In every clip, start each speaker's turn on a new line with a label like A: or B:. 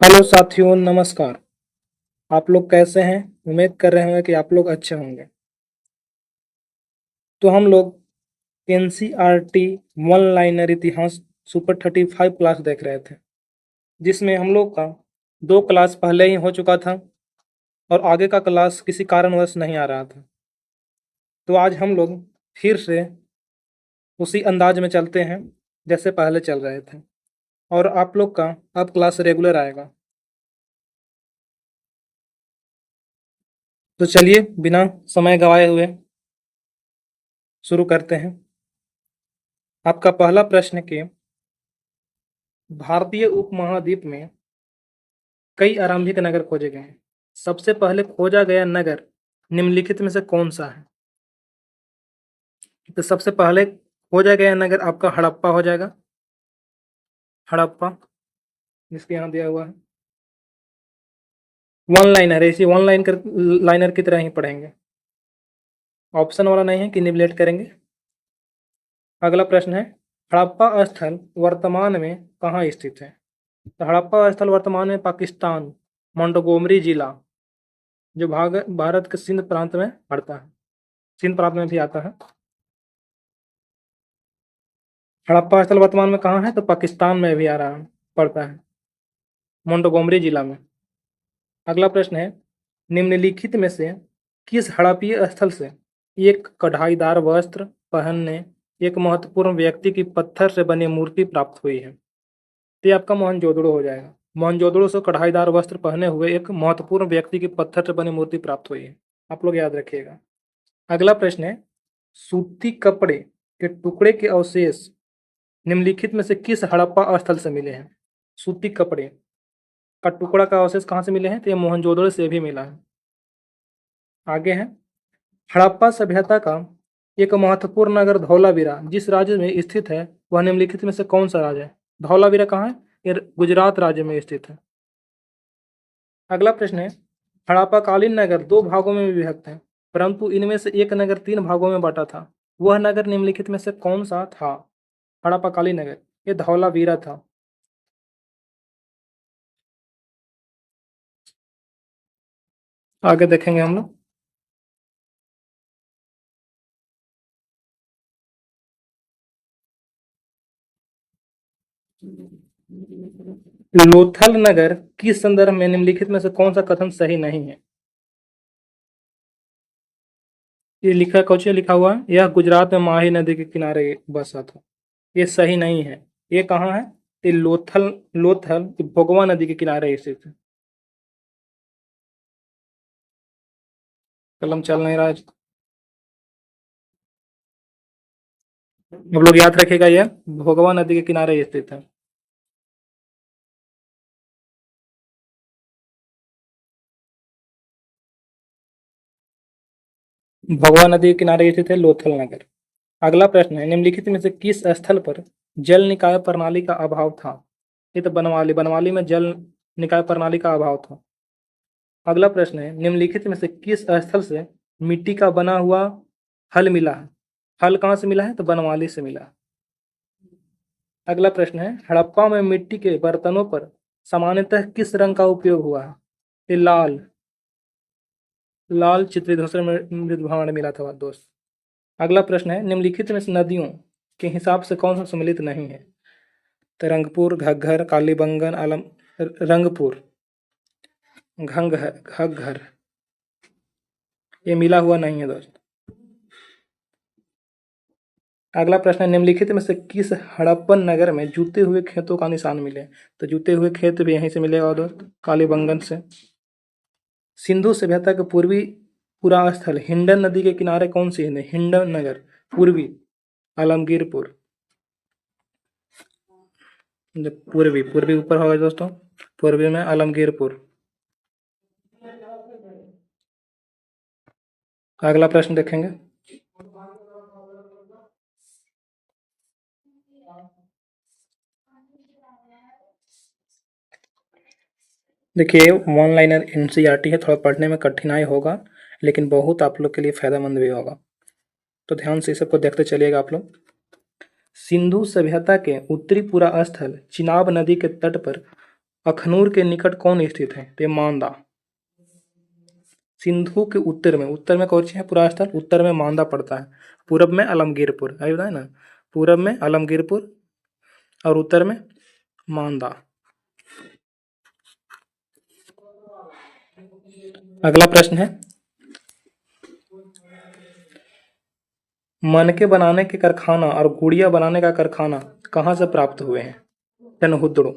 A: Hello साथियों, नमस्कार। आप लोग कैसे हैं? उम्मीद कर रहे होंगे कि आप लोग अच्छे होंगे। तो हम लोग एनसीईआरटी वन लाइनर इतिहास सुपर 35 क्लास देख रहे थे, जिसमें हम लोग का 2 क्लास पहले ही हो चुका था और आगे का क्लास किसी कारणवश नहीं आ रहा था। तो आज हम लोग फिर से उसी अंदाज में चलते हैं जैसे पहले चल रहे थे, और आप लोग का अब क्लास रेगुलर आएगा। तो चलिए बिना समय गवाए हुए शुरू करते हैं। आपका पहला प्रश्न कि भारतीय उपमहाद्वीप में कई आरंभिक नगर खोजे गए हैं। सबसे पहले खोजा गया नगर निम्नलिखित में से कौन सा है? तो सबसे पहले खोजा गया नगर आपका हड़प्पा हो जाएगा। हड़प्पा, जिसके यहाँ दिया हुआ है। वन लाइनर, ऐसी वन लाइनर की तरह ही पढ़ेंगे, ऑप्शन वाला नहीं है कि निबलेट करेंगे। अगला प्रश्न है, हड़प्पा स्थल वर्तमान में कहाँ स्थित है? तो हड़प्पा स्थल वर्तमान में पाकिस्तान, मोंटगोमरी जिला, जो भारत के सिंध प्रांत में पड़ता है, सिंध प्रांत में भी आता है। हड़प्पा स्थल वर्तमान में कहाँ है? तो पाकिस्तान में भी आ रहा है, पड़ता है, मोंटगोमरी जिला में। अगला प्रश्न है, निम्नलिखित में से किस हड़प्पीय स्थल से एक कढ़ाईदार वस्त्र पहनने एक महत्वपूर्ण व्यक्ति की पत्थर से बनी मूर्ति प्राप्त हुई है? तो ये आपका मोहनजोदड़ो हो जाएगा। मोहनजोदड़ो से कढ़ाईदार वस्त्र पहने हुए एक महत्वपूर्ण व्यक्ति की पत्थर से बनी मूर्ति प्राप्त हुई है, आप लोग याद रखिएगा। अगला प्रश्न है, सूती कपड़े के टुकड़े के अवशेष निम्नलिखित में से किस हड़प्पा स्थल से मिले हैं? सूती कपड़े का टुकड़ा का अवशेष कहाँ से मिले हैं? तो ये मोहनजोदड़ो से भी मिला है। आगे है, हड़प्पा सभ्यता का एक महत्वपूर्ण नगर धौलावीरा जिस राज्य में स्थित है वह निम्नलिखित में से कौन सा राज्य है? धौलावीरा कहाँ है? ये गुजरात राज्य में स्थित है। अगला प्रश्न है, हड़प्पाकालीन नगर 2 भागों में विभक्त है, परंतु इनमें से एक नगर 3 भागों में बटा था। वह नगर निम्नलिखित में से कौन सा था? हड़प्पाकालीन नगर, ये धौलावीरा था। आगे देखेंगे हम लोग। लोथल नगर किस संदर्भ में निम्नलिखित में से कौन सा कथन सही नहीं है? ये लिखा कौन लिखा हुआ है, यह गुजरात में माही नदी के किनारे बसा था। ये सही नहीं है। ये कहाँ है? ये लोथल, लोथल भोगवा नदी के किनारे स्थित है। कलम चल नहीं रहा है। आप लोग याद रखिएगा, यह भोगवा नदी के किनारे स्थित है। भोगवा नदी के किनारे स्थित है लोथल नगर। अगला प्रश्न है, निम्नलिखित में से किस स्थल पर जल निकाय प्रणाली का अभाव था? ये तो बनवाली, बनवाली में जल निकाय प्रणाली का अभाव था। अगला प्रश्न है, निम्नलिखित में से किस स्थल से मिट्टी का बना हुआ हल मिला है? हल कहाँ से मिला है? तो बनवाली से मिला है। अगला प्रश्न है, हड़प्पा में मिट्टी के बर्तनों पर सामान्यतः किस रंग का उपयोग हुआ है? ये लाल, लाल चित्रित मृदुभाण मिला था दोस्त। अगला प्रश्न है, निम्नलिखित में से नदियों के हिसाब से कौन सा सम्मिलित नहीं है? तो रंगपुर, घग्घर, कालीबंगन, आलम, रंगपुर, घग्घर, ये मिला हुआ नहीं है दोस्त। अगला प्रश्न है, निम्नलिखित में से किस हड़प्पन नगर में जूते हुए खेतों का निशान मिले? तो जूते हुए खेत भी यहीं से मिलेगा दोस्त, कालीबंगन से। सिंधु सभ्यता के पूर्वी पुरा स्थल हिंडन नदी के किनारे कौन सी है? हिंडन नगर, पूर्वी आलमगीरपुर। पूर्वी, पूर्वी ऊपर होगा दोस्तों, पूर्वी में आलमगीरपुर। अगला प्रश्न देखेंगे। देखिए, वन लाइनर एनसीईआरटी है, थोड़ा पढ़ने में कठिनाई होगा, लेकिन बहुत आप लोग के लिए फायदेमंद भी होगा। तो ध्यान से सबको देखते चलिएगा आप लोग। सिंधु सभ्यता के उत्तरी पूरा स्थल चिनाब नदी के तट पर अखनूर के निकट कौन स्थित है? तो ये मांदा। सिंधु के उत्तर में कौन सी है पूरा स्थल? उत्तर में मांदा पड़ता है, पूरब में आलमगीरपुर, अभी बताया ना, पूरब में आलमगीरपुर और उत्तर में मांदा। अगला प्रश्न है, मनके बनाने के कारखाना और गुड़िया बनाने का कारखाना कहाँ से प्राप्त हुए हैं? तनहुदड़ो।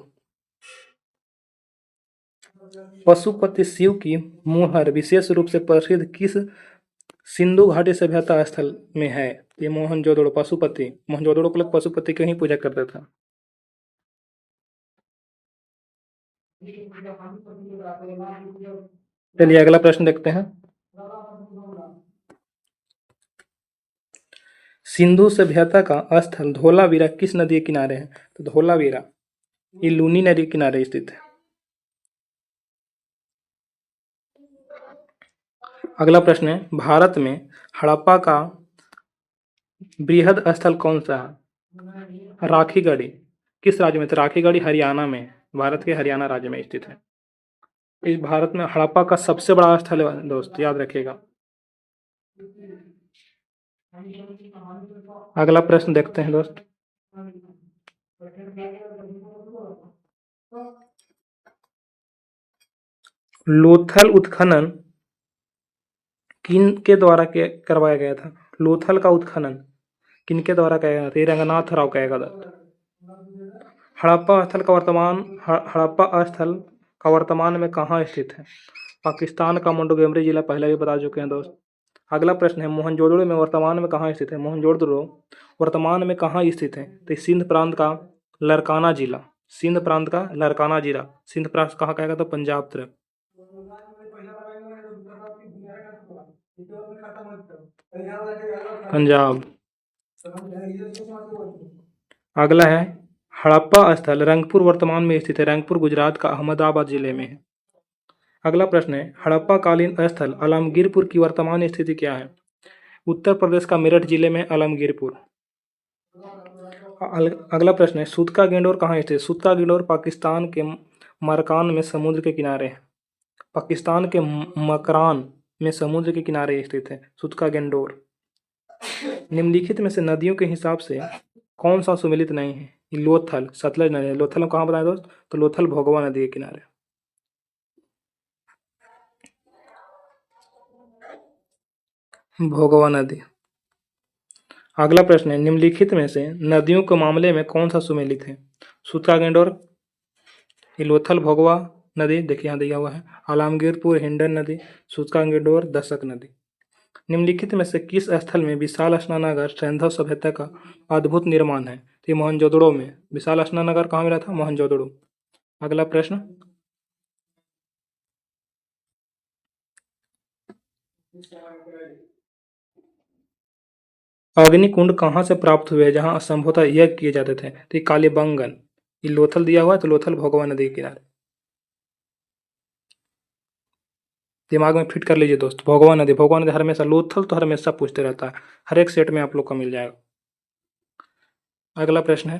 A: पशुपति शिव की मुहर विशेष रूप से प्रसिद्ध किस सिंधु घाटी सभ्यता स्थल में है? ये मोहनजोदड़ो। पशुपति, मोहनजोदड़ो के लोग पशुपति की ही पूजा करते थे। चलिए अगला प्रश्न देखते हैं। सिंधु सभ्यता का स्थल धोलावीरा किस नदी के किनारे है? तो धोलावीरा ये लूनी नदी के किनारे स्थित है। अगला प्रश्न है, भारत में हड़प्पा का बृहद स्थल कौन सा है? राखीगढ़ी। किस राज्य में? तो राखीगढ़ी हरियाणा में, भारत के हरियाणा राज्य में स्थित है। इस भारत में हड़प्पा का सबसे बड़ा स्थल है दोस्त, याद रखिएगा। अगला प्रश्न देखते हैं दोस्त। लोथल उत्खनन किन के द्वारा करवाया गया था? लोथल का उत्खनन किनके द्वारा किया गया था? रंगनाथ राव कहेगा दत्त। हड़प्पा स्थल का वर्तमान में कहाँ स्थित है? पाकिस्तान का मोंटगोमरी जिला, पहले भी बता चुके हैं दोस्त। अगला प्रश्न है, मोहनजोदड़ो में वर्तमान में कहाँ स्थित है? मोहनजोदड़ो वर्तमान में कहाँ स्थित है? तो सिंध प्रांत का लरकाना जिला, सिंध प्रांत का लरकाना जिला। सिंध प्रांत कहाँ कहेगा? तो पंजाब तरफ। पंजाब। अगला है, हड़प्पा स्थल रंगपुर वर्तमान में स्थित है। रंगपुर गुजरात का अहमदाबाद जिले में है। अगला प्रश्न है, हड़प्पा कालीन स्थल आलमगीरपुर की वर्तमान स्थिति क्या है? उत्तर प्रदेश का मेरठ जिले में आलमगीरपुर। अगला प्रश्न है, सूतका गेंडोर कहाँ स्थित है? सूतका गेंडोर पाकिस्तान के मरकान में समुद्र के किनारे है। पाकिस्तान के मकरान में समुद्र के किनारे स्थित है सूतका गेंडोर। निम्नलिखित में से नदियों के हिसाब से कौन सा सुमेलित नहीं है? लोथल, सतलज नदी। लोथल कहाँ बताए दोस्त? तो लोथल भोगवा नदी के किनारे। भोगवा नदी। अगला प्रश्न है, निम्नलिखित में से नदियों के मामले में कौन सा सुमेलित है? सूतका गेंडोर, लोथल भोगवा नदी, देखिए यहाँ दिया हुआ है, आलमगीरपुर हिंडन नदी, सूतका गेंडोर, दशक नदी। निम्नलिखित में से किस स्थल में विशाल स्नानागार सिंधु सभ्यता का अद्भुत निर्माण है? तो मोहनजोदड़ो में। विशाल स्नानागार कहाँ मिला था? मोहनजोदड़ो। अगला प्रश्न, अग्निकुंड कहाँ से प्राप्त हुए जहाँ संभवतः यज्ञ किए जाते थे? तो ये कालीबंगन, ये लोथल दिया हुआ है, तो लोथल भोगवा नदी के किनारे। दिमाग में फिट कर लीजिए दोस्त, भोगवा नदी, भोगवा नदी हमेशा, लोथल तो हमेशा पूछते रहता है, हर एक सेट में आप लोग को मिल जाएगा। अगला प्रश्न है,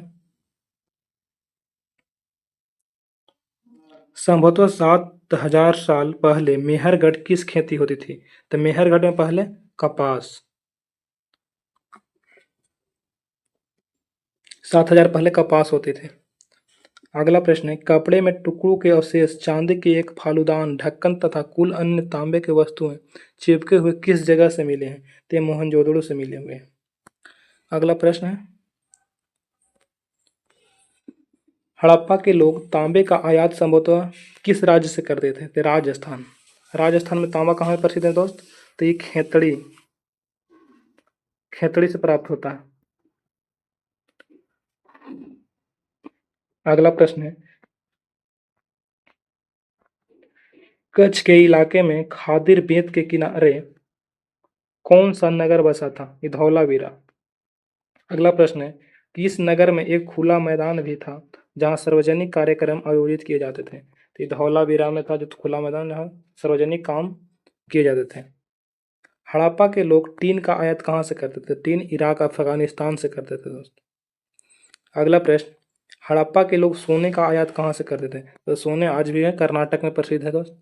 A: संभवतः 7,000 साल पहले मेहरगढ़ किस खेती होती थी? तो मेहरगढ़ में पहले कपास। 7,000 पहले कपास होते थे। अगला प्रश्न है, कपड़े में टुकड़ों के अवशेष चांदी के एक फालूदान, ढक्कन तथा कुल अन्य तांबे के वस्तुएं चिपके हुए किस जगह से मिले हैं? तो ये मोहनजोदड़ो से मिले हुए हैं। अगला प्रश्न है, हड़प्पा के लोग तांबे का आयात संभवतः किस राज्य से करते थे? तो राजस्थान। राजस्थान में तांबा कहाँ प्रसिद्ध है दोस्त? तो ये खेतड़ी, खेतड़ी से प्राप्त होता है। अगला प्रश्न है, कच्छ के इलाके में खादिर बेत के किनारे कौन सा नगर बसा था? ये धौलावीरा। अगला प्रश्न है, किस नगर में एक खुला मैदान भी था जहां सार्वजनिक कार्यक्रम आयोजित किए जाते थे? तो ये धौलावीरा में था, जो खुला मैदान जहाँ सार्वजनिक काम किए जाते थे। हड़प्पा के लोग टीन का आयात कहाँ से करते थे? टीन इराक अफगानिस्तान से करते थे दोस्त। अगला प्रश्न, हड़प्पा के लोग सोने का आयात कहाँ से करते थे? तो सोने आज भी है कर्नाटक में प्रसिद्ध है दोस्त।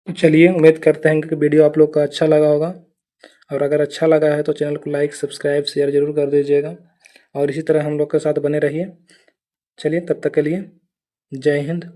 A: तो चलिए, उम्मीद करते हैं कि वीडियो आप लोग का अच्छा लगा होगा, और अगर अच्छा लगा है तो चैनल को लाइक सब्सक्राइब शेयर जरूर कर दीजिएगा, और इसी तरह हम लोग के साथ बने रहिए। चलिए, तब तक के लिए जय हिंद।